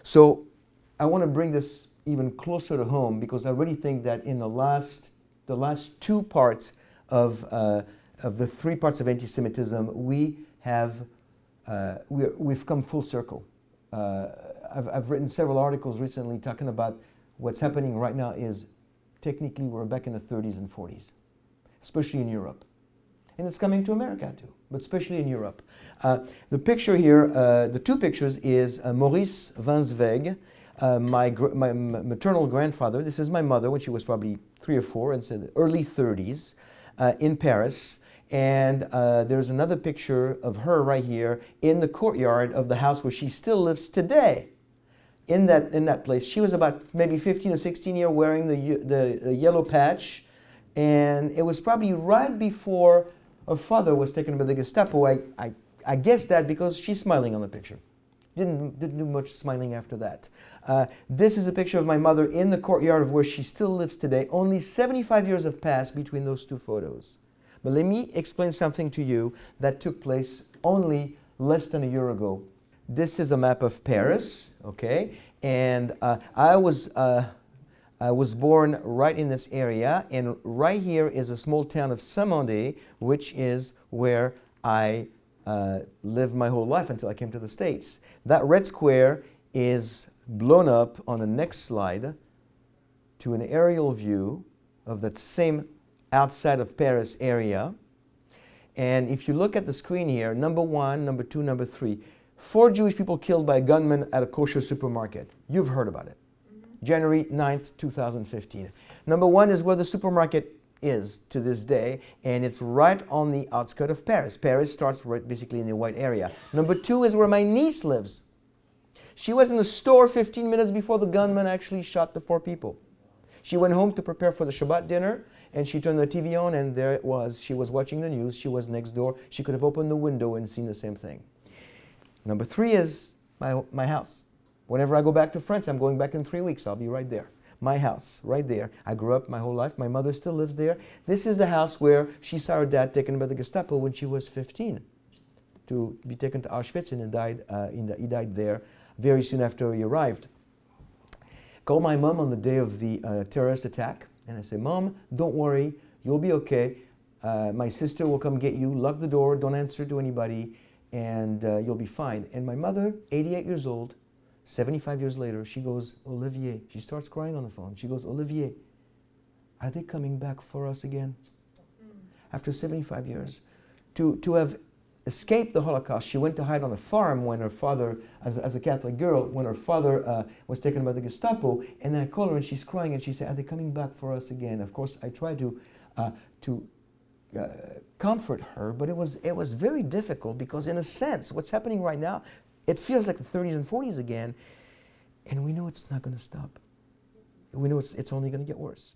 So I want to bring this even closer to home because I really think that in the last two parts of the three parts of anti-Semitism, we've come full circle. I've written several articles recently talking about what's happening right now is technically we're back in the 30s and 40s, especially in Europe. And it's coming to America too, but especially in Europe. The picture here, the two pictures is Maurice Van Zweig, my maternal grandfather. This is my mother when she was probably 3 or 4, and said early 30s in Paris. And there's another picture of her right here in the courtyard of the house where she still lives today. In that place, she was about maybe 15 or 16 years wearing the yellow patch, and it was probably right before her father was taken by the Gestapo. I guess that because she's smiling on the picture. Didn't do much smiling after that. This is a picture of my mother in the courtyard of where she still lives today. Only 75 years have passed between those two photos. But let me explain something to you that took place only less than a year ago. This is a map of Paris, okay? And I was born right in this area, and right here is a small town of Saint-Mandé, which is where I lived my whole life until I came to the States. That red square is blown up on the next slide to an aerial view of that same outside of Paris area. And if you look at the screen here, number 1, number 2, number 3, 4 Jewish people killed by a gunman at a kosher supermarket. You've heard about it. January 9th, 2015. Number 1 is where the supermarket is to this day, and it's right on the outskirts of Paris. Paris starts right basically in the white area. Number 2 is where my niece lives. She was in the store 15 minutes before the gunman actually shot the 4 people. She went home to prepare for the Shabbat dinner, and she turned the TV on, and there it was. She was watching the news. She was next door. She could have opened the window and seen the same thing. Number 3 is my house. Whenever I go back to France, I'm going back in 3 weeks. I'll be right there. My house, right there. I grew up my whole life. My mother still lives there. This is the house where she saw her dad taken by the Gestapo when she was 15 to be taken to Auschwitz, and he died there very soon after he arrived. Called my mom on the day of the terrorist attack, and I said, Mom, don't worry, you'll be okay. My sister will come get you. Lock the door, don't answer to anybody, and you'll be fine. And my mother, 88 years old, 75 years later, she goes, Olivier, she starts crying on the phone. She goes, Olivier, are they coming back for us again? After 75 years. To have escaped the Holocaust, she went to hide on a farm when her father, as a Catholic girl, when her father was taken by the Gestapo. And then I call her and she's crying and she said, are they coming back for us again? Of course, I tried to comfort her, but it was very difficult because in a sense, what's happening right now, it feels like the 30s and 40s again, and we know it's not going to stop. We know it's only going to get worse.